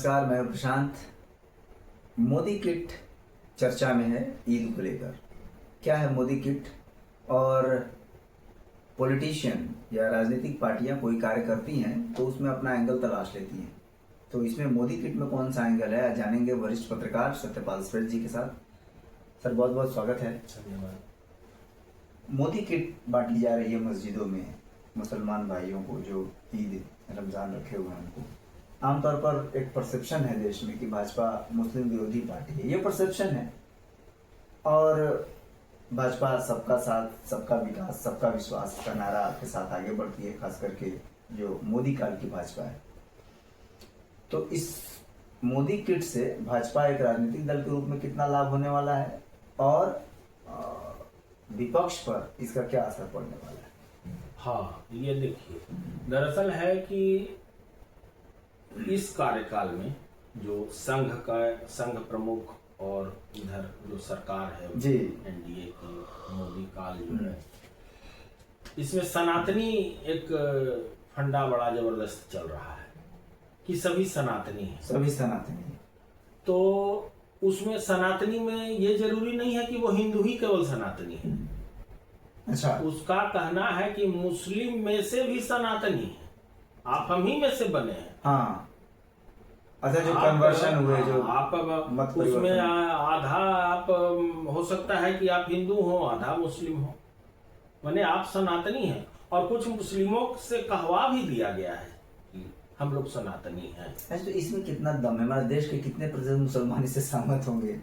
नमस्कार, मैं प्रशांत। मोदी किट चर्चा में है ईद को लेकर। क्या है मोदी किट? और पॉलिटिशियन या राजनीतिक पार्टियां कोई कार्य करती हैं तो उसमें अपना एंगल तलाश लेती हैं। तो इसमें मोदी किट में कौन सा एंगल है, जानेंगे वरिष्ठ पत्रकार सत्यपाल श्रेष्ठ जी के साथ। सर, बहुत बहुत स्वागत है। धन्यवाद। मोदी किट बांटी जा रही है मस्जिदों में मुसलमान भाइयों को जो ईद रमज़ान रखे हुए हैं उनको। आमतौर पर एक परसेप्शन है देश में कि भाजपा मुस्लिम विरोधी पार्टी है, ये परसेप्शन है। और भाजपा सबका साथ, सबका विकास, सबका विश्वास का नारा के साथ आगे बढ़ती है, खास करके जो मोदी काल की भाजपा है। तो इस मोदी किट से भाजपा एक राजनीतिक दल के रूप में कितना लाभ होने वाला है और विपक्ष पर इसका क्या असर पड़ने वाला है? हाँ, ये देखिए, दरअसल है कि इस कार्यकाल में जो संघ प्रमुख और इधर जो सरकार है जी, एनडीए की मोदी काल जो है, इसमें सनातनी एक फंडा बड़ा जबरदस्त चल रहा है कि सभी सनातनी हैं। सभी सनातनी। तो उसमें सनातनी में ये जरूरी नहीं है कि वो हिंदू ही केवल सनातनी है। अच्छा, उसका कहना है कि मुस्लिम में से भी सनातनी है, आप हम ही में से बने हैं। हाँ, अच्छा, जो कन्वर्शन हुए, जो आप मत उसमें आधा आप हो सकता है कि आप हिंदू हो, आधा मुस्लिम हो, माने आप सनातनी हैं। और कुछ मुस्लिमों से कहवा भी दिया गया है कि हम लोग सनातनी हैं। तो इसमें कितना दम है? हमारे देश के कितने प्रतिशत मुसलमान इससे सहमत होंगे?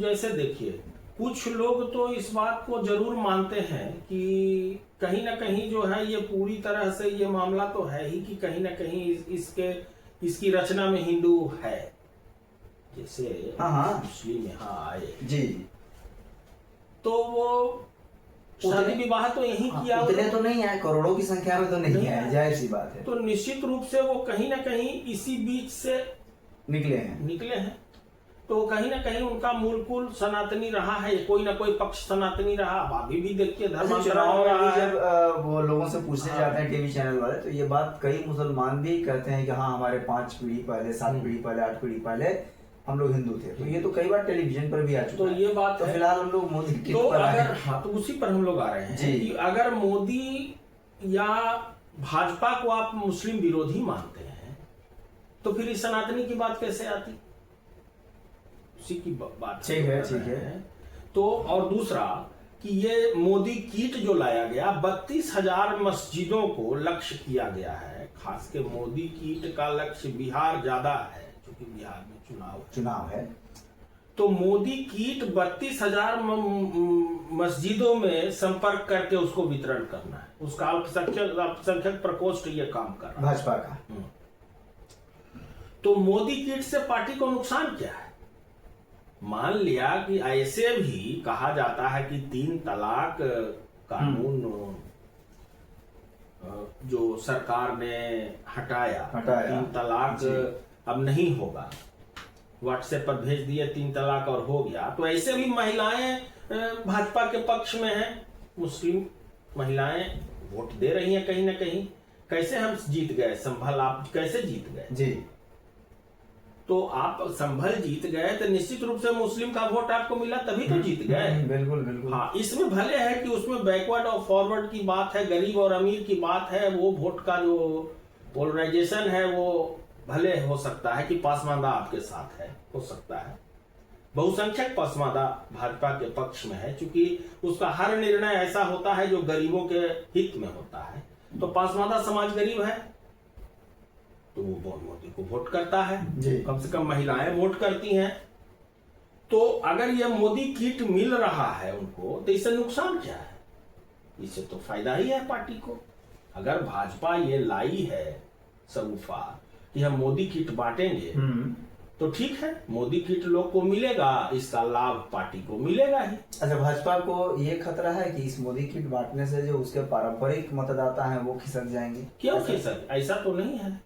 जैसे देखिए, कुछ लोग तो इस बात को जरूर मानते हैं कि कहीं ना कहीं जो है ये पूरी तरह से ये मामला तो है ही कि कहीं ना कहीं इसकी रचना में हिंदू है। जैसे हाँ, मुस्लिम यहाँ आए जी, तो वो शादी विवाह तो यही किया। उतने तो नहीं है, करोड़ों की संख्या में तो नहीं है, जाहिर सी बात है। तो निश्चित रूप से वो कहीं ना कहीं इसी बीच से निकले हैं। तो कहीं ना कहीं उनका मूलकुल सनातनी रहा है, कोई ना कोई पक्ष सनातनी रहा। अभी भी देखिए चुनाव में जब वो लोगों से पूछने जाते हैं टीवी चैनल वाले, तो ये बात कई मुसलमान भी कहते हैं कि हाँ, हमारे 5 पीढ़ी पहले, 7 पीढ़ी पहले, 8 पीढ़ी पहले हम लोग हिंदू थे। तो ये तो कई बार टेलीविजन पर भी आ चुका है। तो ये बात तो फिलहाल हम लोग मोदी किट तो पर आए हैं। हाँ, तो उसी पर हम लोग आ रहे हैं कि अगर मोदी या भाजपा को आप मुस्लिम विरोधी मानते हैं तो फिर इस सनातनी की बात कैसे आती? उसी की बात ठीक है। तो और दूसरा कि ये मोदी किट जो लाया गया, 32,000 मस्जिदों को लक्ष्य किया गया है। खास के मोदी किट का लक्ष्य बिहार ज्यादा है, क्योंकि बिहार में चुनाव है। तो मोदी किट 32,000 मस्जिदों में संपर्क करके उसको वितरण करना है। उसका अल्पसंख्यक प्रकोष्ठ ये काम कर रहा है, भाजपा का। तो मोदी किट से पार्टी को नुकसान क्या है? मान लिया कि ऐसे भी कहा जाता है कि 3 तलाक कानून जो सरकार ने हटाया 3 तलाक अब नहीं होगा, व्हाट्सएप पर भेज दिए 3 तलाक और हो गया। तो ऐसे भी महिलाएं भाजपा के पक्ष में हैं, मुस्लिम महिलाएं वोट दे रही हैं कहीं ना कहीं। कैसे हम जीत गए? संभल आप कैसे जीत गए? जी, तो आप संभल जीत गए तो निश्चित रूप से मुस्लिम का वोट आपको मिला, तभी तो जीत गए। बिल्कुल। हाँ, इसमें भले है कि उसमें बैकवर्ड और फॉरवर्ड की बात है, गरीब और अमीर की बात है, वो वोट का जो पोलराइजेशन है वो भले हो सकता है कि पासमानदा आपके साथ है, हो सकता है बहुसंख्यक पासमानदा भाजपा के पक्ष में है, क्योंकि उसका हर निर्णय ऐसा होता है जो गरीबों के हित में होता है। तो पासमानदा समाज गरीब है तो वो मोदी को वोट करता है, कम से कम महिलाएं वोट करती हैं। तो अगर ये मोदी किट मिल रहा है उनको, तो इससे नुकसान क्या है? इससे तो फायदा ही है पार्टी को। अगर भाजपा ये लाई है सगुफा कि हम मोदी किट बांटेंगे, तो ठीक है, मोदी किट लोग को मिलेगा, इसका लाभ पार्टी को मिलेगा ही। अच्छा, भाजपा को ये खतरा है कि इस मोदी किट बांटने से जो उसके पारंपरिक मतदाता हैं वो खिसक जाएंगे? क्यों खिसक? ऐसा तो नहीं है।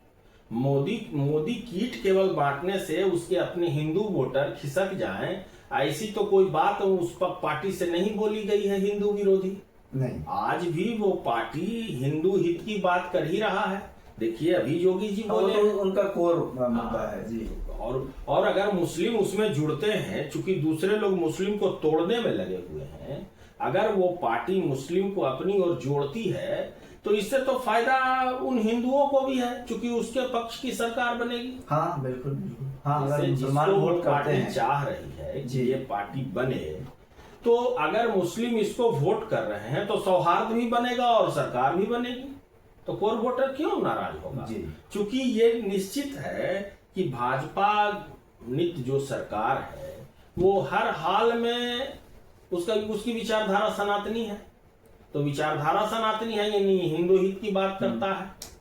मोदी किट केवल बांटने से उसके अपने हिंदू वोटर खिसक जाएं, ऐसी तो कोई बात उस पर पार्टी से नहीं बोली गई है हिंदू विरोधी। नहीं, आज भी वो पार्टी हिंदू हित की बात कर ही रहा है। देखिए अभी योगी जी वो बोले तो उनका कोर मुद्दा है जी। और अगर मुस्लिम उसमें जुड़ते हैं, चूंकि दूसरे लोग मुस्लिम को तोड़ने में लगे हुए हैं, अगर वो पार्टी मुस्लिम को अपनी ओर जोड़ती है तो इससे तो फायदा उन हिंदुओं को भी है, चूंकि उसके पक्ष की सरकार बनेगी। हाँ बिल्कुल बिल्कुल। हाँ, अगर इससे मुसलमान जिसको वोट करते पार्टी हैं चाह रही है कि जी। ये पार्टी बने, तो अगर मुस्लिम इसको वोट कर रहे हैं तो सौहार्द भी बनेगा और सरकार भी बनेगी, तो कोर वोटर क्यों नाराज होगा जी। क्योंकि ये निश्चित है कि भाजपा नित जो सरकार है वो हर हाल में उसकी विचारधारा सनातनी है, तो विचारधारा सनातनी है यानी हिंदू हित की बात करता है।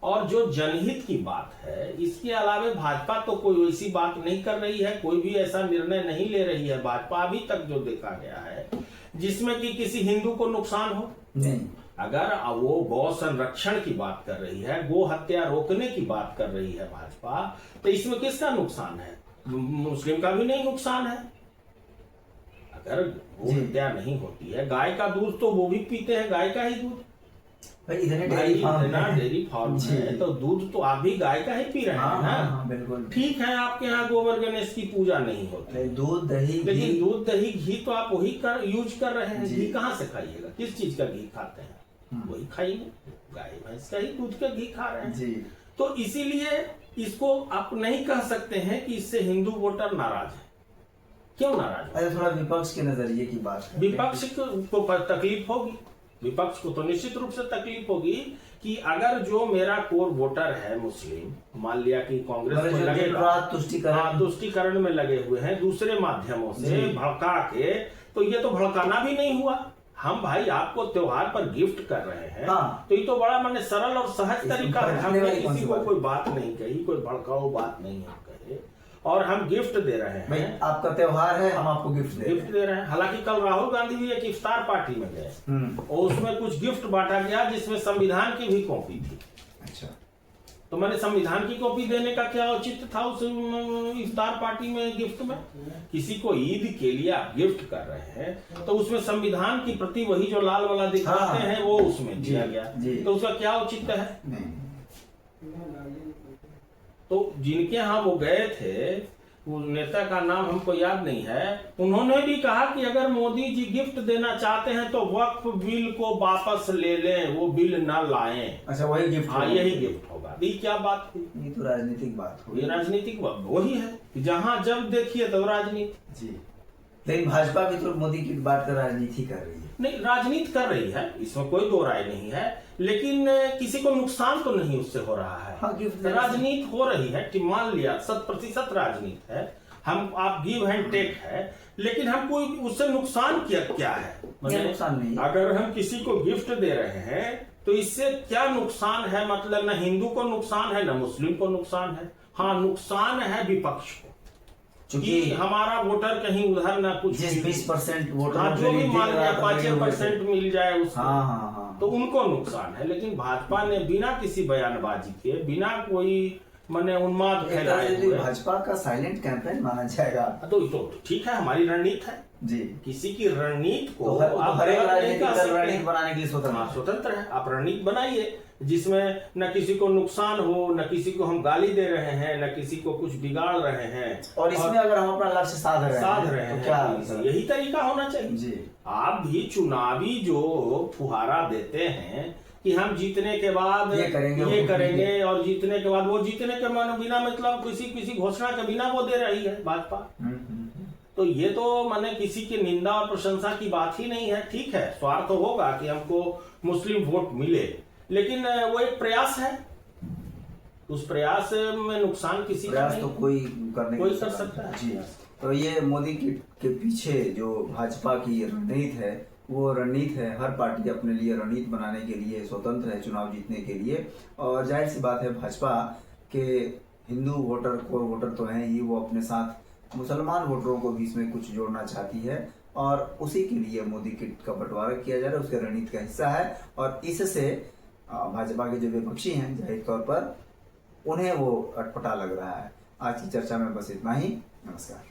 और जो जनहित की बात है, इसके अलावा भाजपा तो कोई वैसी बात नहीं कर रही है, कोई भी ऐसा निर्णय नहीं ले रही है भाजपा अभी तक जो देखा गया है जिसमें कि किसी हिंदू को नुकसान हो। नहीं, अगर वो गौ संरक्षण की बात कर रही है, गो हत्या रोकने की बात कर रही है भाजपा, तो इसमें किसका नुकसान है? मुस्लिम का भी नहीं नुकसान है। अगर गो हत्या नहीं होती है, गाय का दूध तो वो भी पीते हैं, गाय का ही दूध। भाई इतने इतना डेयरी फार्म है तो दूध तो आप भी गाय का ही पी रहे हैं ना। हाँ, बिल्कुल ठीक है, आपके यहाँ गोबर गणेश की पूजा नहीं होती, दूध दही लेकिन दूध दही घी तो आप वही यूज कर रहे हैं। जी। घी कहाँ से खाइएगा? किस चीज का घी खाते हैं? वही खाइए, गाय भैंस का ही दूध का घी खा रहे हैं जी। तो इसीलिए इसको आप नहीं कह सकते हैं कि इससे हिंदू वोटर नाराज है। क्यों नाराज है? अरे थोड़ा विपक्ष के नजरिए की बात करते हैं। विपक्ष को तकलीफ होगी, विपक्ष को तो निश्चित रूप से तकलीफ होगी कि अगर जो मेरा कोर वोटर है मुस्लिम, मान लिया कि कांग्रेस मगर में जो लगेगा, दिन रात तुष्टिकरण में लगे हुए हैं दूसरे माध्यमों से जी। भड़का के, तो ये तो भड़काना भी नहीं हुआ। हम भाई आपको त्योहार पर गिफ्ट कर रहे हैं, हाँ। तो ये तो बड़ा माने सरल और सहज तरीका है। भड़कने हमने वाली कौन किसी सी को बात कोई बात नहीं कही, कोई भड़काऊ बात नहीं हम कहे, और हम गिफ्ट दे रहे भाई हैं। आपका त्योहार है, हम आपको गिफ्ट दे गिफ्ट दे रहे हैं। हालांकि कल राहुल गांधी भी एक इफ्तार पार्टी में गए और उसमें कुछ गिफ्ट बांटा गया जिसमें संविधान की भी कॉपी थी। अच्छा, तो मैंने संविधान की कॉपी देने का क्या औचित्य था उस इफ्तार पार्टी में गिफ्ट में? किसी को ईद के लिए आप गिफ्ट कर रहे हैं तो उसमें संविधान की प्रति वही जो लाल वाला दिखाते हाँ। हैं वो उसमें दिया गया, तो उसका क्या औचित्य है? नहीं। तो जिनके यहाँ वो गए थे, वो नेता का नाम हमको याद नहीं है, उन्होंने भी कहा कि अगर मोदी जी गिफ्ट देना चाहते हैं तो वक्फ बिल को वापस ले लें, वो बिल न लाएं। अच्छा, वही गिफ्ट हाँ, होगा। यही गिफ्ट होगा। ये क्या बात हुई? ये तो राजनीतिक बात हुई। ये राजनीतिक वही है कि जहां जब देखिए तब राजनीति। जी, लेकिन भाजपा भी तो मोदी की बात कर राजनीति कर रही है। नहीं, राजनीति कर रही है, इसमें कोई दो राय नहीं है, लेकिन किसी को नुकसान तो नहीं उससे हो रहा है। हाँ, गिफ्ट राजनीति हो रही है कि मान लिया 100% राजनीति है, हम आप गिव एंड टेक है, लेकिन हम कोई उससे नुकसान क्या है? नुकसान नहीं। अगर हम किसी को गिफ्ट दे रहे हैं तो इससे क्या नुकसान है? मतलब न हिंदू को नुकसान है न मुस्लिम को नुकसान है। हाँ, नुकसान है विपक्ष को, क्योंकि हमारा वोटर कहीं उधर ना कुछ 20% वोटर हाँ, जो भी मान लिया 5% मिल जाए उसको, हाँ, तो उनको नुकसान है। लेकिन भाजपा ने बिना किसी बयानबाजी के, बिना कोई माने उन्माद फैलाए हुए, भाजपा का साइलेंट कैंपेन माना जाएगा। तो ठीक है, हमारी रणनीति है जी। किसी की रणनीति को तो आप हर एक गलत नहीं कह सकते। रणनीति बनाने के लिए स्वतंत्र है, आप रणनीति बनाइए जिसमें न किसी को नुकसान हो, न किसी को हम गाली दे रहे हैं, न किसी को कुछ बिगाड़ रहे हैं, और इसमें अगर हम अपना लक्ष्य साध रहे हैं तो क्या यही तरीका होना चाहिए जी। आप भी चुनावी जो फुहारा देते हैं कि हम जीतने के बाद ये करेंगे और जीतने के बाद, वो जीतने के बिना मतलब किसी घोषणा के बिना वो दे रही है भाजपा। तो ये तो माने किसी की निंदा और प्रशंसा की बात ही नहीं है। ठीक है, स्वार्थ तो होगा कि हमको मुस्लिम वोट मिले, लेकिन वो एक प्रयास है, उस प्रयास में नुकसान किसी का नहीं, तो कोई कर सकता है जी। तो ये मोदी के पीछे जो भाजपा की रणनीति है, वो रणनीति है, हर पार्टी अपने लिए रणनीति बनाने के लिए स्वतंत्र है चुनाव जीतने के लिए। और जाहिर सी बात है, भाजपा के हिंदू वोटर कोर वोटर तो हैं ही, वो अपने साथ मुसलमान वोटरों को भी इसमें कुछ जोड़ना चाहती है और उसी के लिए मोदी किट का बंटवारा किया जा रहा है, उसके रणनीति का हिस्सा है। और इससे भाजपा के जो विपक्षी हैं जाहिर तौर पर उन्हें वो अटपटा लग रहा है। आज की चर्चा में बस इतना ही। नमस्कार।